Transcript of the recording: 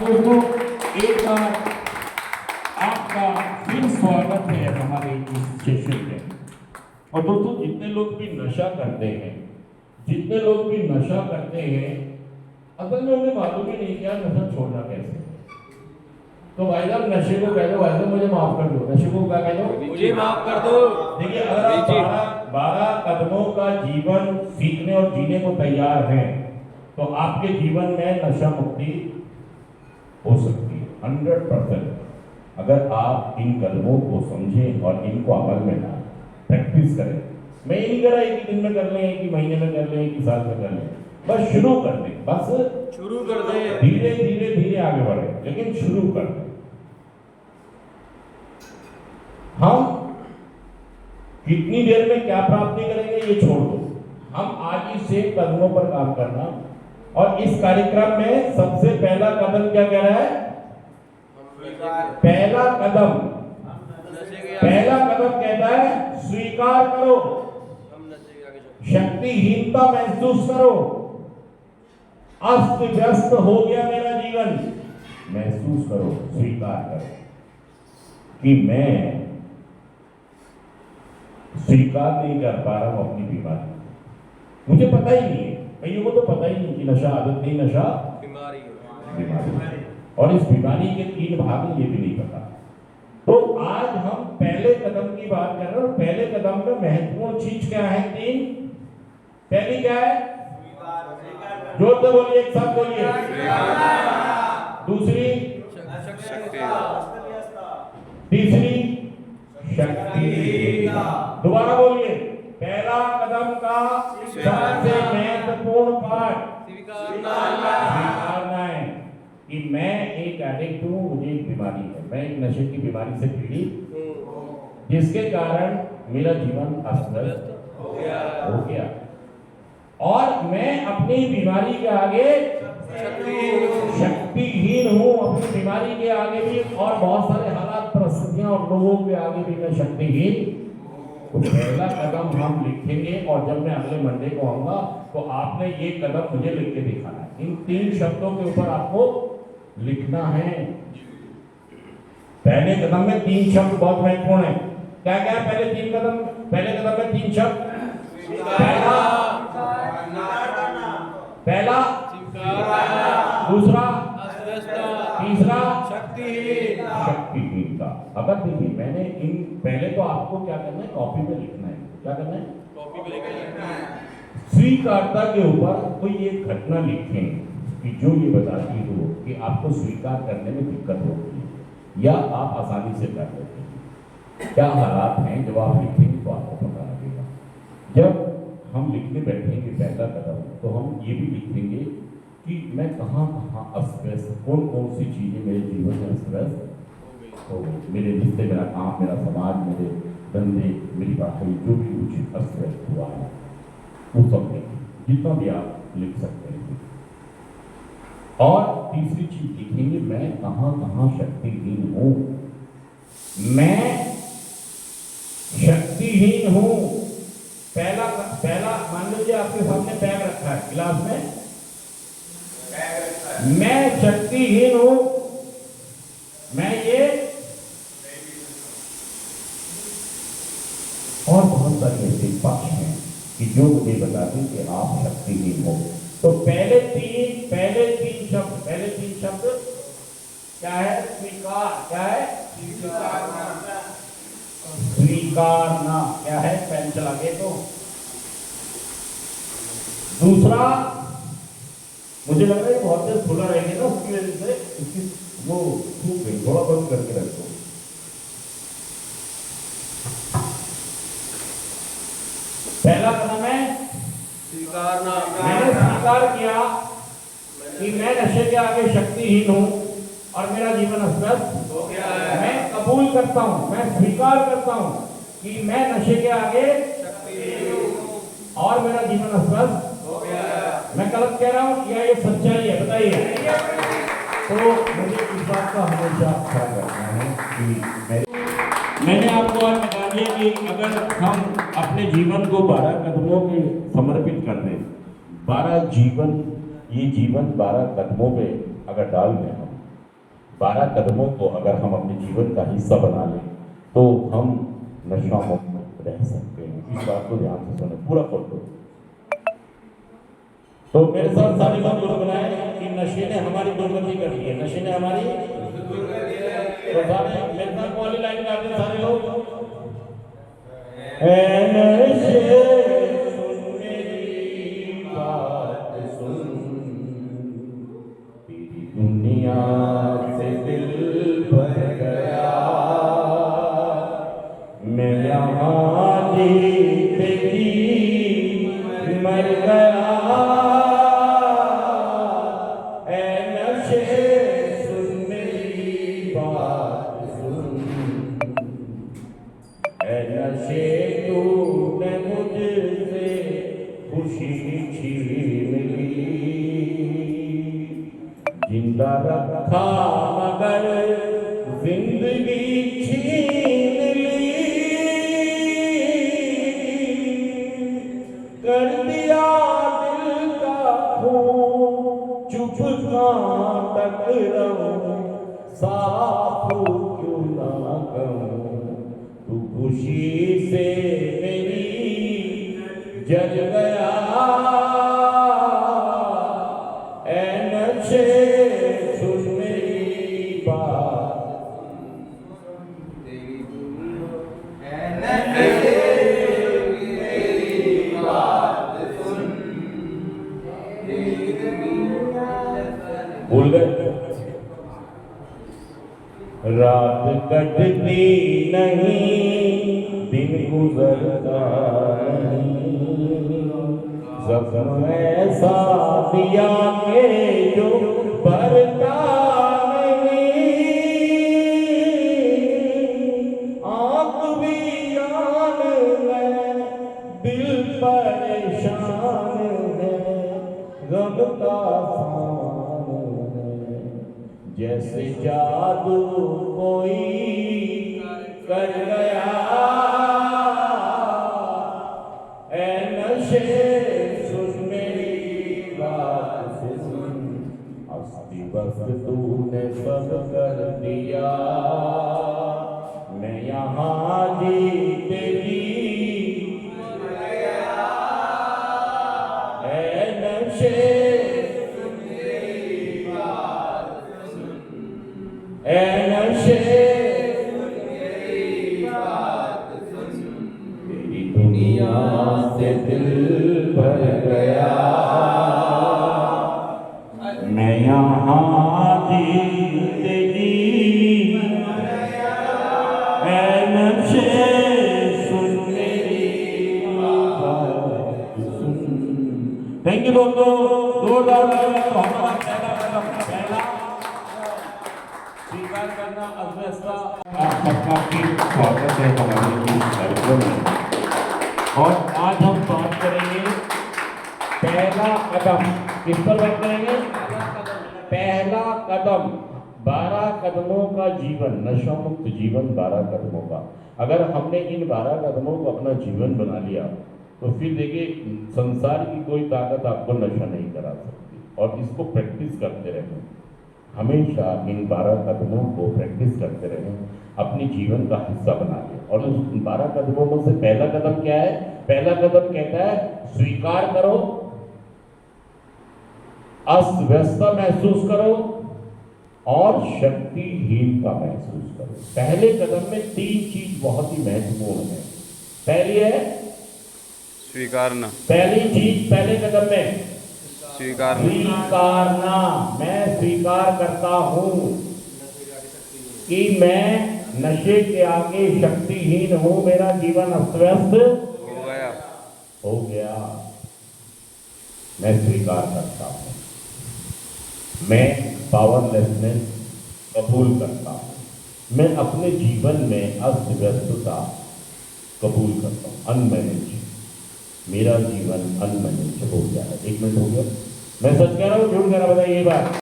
दोस्तों एक बार आपका फिर स्वागत है हमारे इस सेशन में। और दोस्तों जितने लोग भी नशा करते हैं, असल में उन्हें मालूम ही नहीं क्या नशा छोड़ना कैसे। तो भाई साहब नशे को कह दो, भाई साहब मुझे माफ कर दो, नशे को क्या कह दो, मुझे माफ कर दो। देखिए अगर आप 12 कदमों का जीवन सीखने और जीने को तैयार हैं तो आपके जीवन में नशा मुक्ति हो सकती है 100%। अगर आप इन कदमों को समझें और इनको अमल में ना प्रैक्टिस करें। मैं ये नहीं कह रहा एक ही दिन में कर लें, एक ही महीने में कर लें, एक ही साल में कर लें, बस शुरू कर दें, बस शुरू कर दे। धीरे धीरे धीरे आगे बढ़े, लेकिन शुरू कर दें। हम कितनी देर में क्या प्राप्ति करेंगे ये छोड़ दो, हम आज ही से कदमों पर काम करना। और इस कार्यक्रम में सबसे पहला कदम क्या कह रहा है? पहला कदम कहता है स्वीकार करो, शक्तिहीनता महसूस करो। अस्त व्यस्त हो गया मेरा जीवन, महसूस करो, स्वीकार करो कि मैं स्वीकार नहीं कर पा रहा हूं अपनी बीमारी। मुझे पता ही नहीं है, कईयों को तो पता ही नहीं कि नशा आदत नहीं, नशा बीमारी। और इस बीमारी के 3 भाग हैं, ये भी नहीं पता। तो आज हम पहले कदम की बात कर रहे हैं और पहले कदम में महत्वपूर्ण चीज क्या है? 3। पहली क्या है? जोर से बोलिए, एक साथ बोलिए। दूसरी तीसरी शक्ति। दोबारा बोलिए। पहला कदम का सबसे महत्वपूर्ण पार्ट स्वीकारना है कि मैं एक एडिक्ट हूं, मुझे एक बीमारी है, मैं एक नशे की बीमारी से पीड़ित, जिसके कारण मेरा जीवन अस्त व्यस्त हो गया और मैं अपनी बीमारी के आगे शक्तिहीन हूं। अपनी बीमारी के आगे भी और बहुत सारे हालात, परिस्थितियां और लोगों के आगे भी मैं शक्तिहीन। तो पहला कदम हम लिखेंगे और जब मैं अगले मंडे को आऊंगा तो आपने ये कदम मुझे लिख के दिखाना है। इन 3 शब्दों के ऊपर आपको लिखना है। पहले कदम में 3 शब्द बहुत महत्वपूर्ण है। क्या क्या है पहले 3 कदम? पहले कदम में 3 शब्द। पहला दूसरा तीसरा शक्तिहीनता। अगर देखिए मैंने इन पहले तो आपको क्या करना है, कॉपी में लिखना है। क्या करना है? कॉपी पे लिखना है। स्वीकारता के ऊपर कोई एक घटना लिखें कि जो ये बताती हो कि आपको स्वीकार करने में दिक्कत होती है या आप आसानी से कर लेते हैं। क्या हालात हैं जब आप लिखेंगे तो आपको पता लगेगा। जब हम लिखने बैठेंगे पहला कदम तो हम ये भी लिखेंगे कि मैं कहाँ अस्त व्यस्त, कौन कौन सी चीज़ें मेरे जीवन में अस्त व्यस्त हो गई। मेरे रिश्ते, मेरा काम, मेरा समाज, मेरे धंधे, मेरी पढ़ाई, जो भी कुछ अस्त व्यस्त हुआ है वो सब लिखें, जितना भी आप लिख सकते हैं। और तीसरी चीज लिखेंगे मैं कहाँ कहाँ शक्तिहीन हूँ। मैं शक्तिहीन हूँ। पहला मान लीजिए आपके सामने बैग रखा है, गिलास में मैं शक्तिहीन हूं, मैं ये, और बहुत सारे ऐसे पक्ष हैं कि जो मुझे बताते हैं कि आप शक्तिहीन हो। तो पहले तीन शब्द क्या है? स्वीकार। क्या है? स्वीकारना। क्या है? पेन चला के तो दूसरा, मुझे लग रहा है बहुत देर खुला रहेंगे ना, उसकी वजह से इसकी वो सूख गई, थोड़ा बंद करके रख दो। पहला कदम है स्वीकारना। मैंने स्वीकार किया कि मैं नशे के आगे शक्तिहीन हूं और मेरा जीवन अस्त हो गया है। मैं कबूल करता हूं, मैं स्वीकार करता हूं कि मैं नशे के आगे शक्तिहीन हूं और मेरा जीवन अस्त हो गया है। मैं गलत कह रहा हूं या ये सच्चाई है? बताइए। तो मुझे इस बात का हमेशा ख्याल रखना है कि मैंने आपको आज बता दिया कि अगर हम अपने जीवन को 12 कदमों के समर्पित कर दें, 12 जीवन, ये जीवन 12 कदमों पे अगर डाल दें हम 12 कदमों को अगर हम अपने जीवन का हिस्सा बना लें तो हम नशा मुक्त रह सकते हैं। इस बात को ध्यान से सुने, पूरा फोटो। तो मेरे साथ सारे लोग गुनगुनाए कि नशे ने हमारी दुर्गति कर दी है, नशे ने हमारी। तो सारे मेरे साथ वाली लाइन गाते हैं सारे लोग। ऐ नशे सुन मेरी बात सुन, तेरी दुनिया से दिल भर गया, मैं यहाँ जीते जी मर गया। ऐ नशे सुन मेरी बात सुन, ऐ नशे तूने मुझसे खुशी छीन ली, जिंदा रखा मगर जिंदगी छीन ली, कर दिया दिल का खून चुप कहाँ तक रहूं, साफ क्यों ना कहूं, तू खुशी से मेरी जल गया। ऐ नशे सुन मेरी बात, भूल गए। रात कटती नहीं, दिन गुजरता नहीं, जख्म ऐसा दिया के जो भरता नहीं, आंख भी आन है, दिल परेशान है, गम का फान है, जैसे जादू कोई कर गया। ऐ नशे सुन मेरी बात सुन, अस्ती वक्त तूने सब कर दिया, मैं यहाँ जीते जी मर गया। ऐ नशे सुन मेरी बात सुन, ऐ नशे सुन मेरी बात सुन, तेरी दुनिया से दिल भर गया, मैं यहाँ जीते जी मर गया। ऐ नशे सुन मेरी बात सुन। थैंक यू दोस्तों, जोरदार तालियां। तो हमारा पहला कदम, पहला स्वीकार करना अव्यवस्था। आप सबका भी स्वागत है हमारे इस कार्यक्रम में। और आज हम बात करेंगे पहला कदम। किस पर बात करेंगे? पहला कदम। 12 कदमों का जीवन, नशा मुक्त जीवन 12 कदमों का। अगर हमने इन 12 कदमों को अपना जीवन बना लिया तो फिर देखिए संसार की कोई ताकत आपको नशा नहीं करा सकती। और इसको प्रैक्टिस करते रहें, हमेशा इन 12 कदमों को प्रैक्टिस करते रहें, अपने जीवन का हिस्सा बना लें। और उस 12 कदमों में से पहला कदम क्या है? पहला कदम कहता है स्वीकार करो, अस्त व्यस्तता महसूस करो और शक्तिहीनता महसूस करो। पहले कदम में 3 चीज बहुत ही महत्वपूर्ण है। पहली है स्वीकारना। पहली चीज पहले कदम में स्वीकारना। मैं स्वीकार करता हूं कि मैं नशे के आगे शक्तिहीन हूं, मेरा जीवन अस्त व्यस्त हो गया। मैं स्वीकार करता हूं, मैं पावरलेसनेस कबूल करता हूं, मैं अपने जीवन में अस्त व्यस्तता कबूल करता हूं। अनमैनेज, मेरा जीवन अनमैनेज हो गया है। 1 मिनट हो गया, मैं सच कह रहा हूं झूठ कह रहा, बताइए ये बात।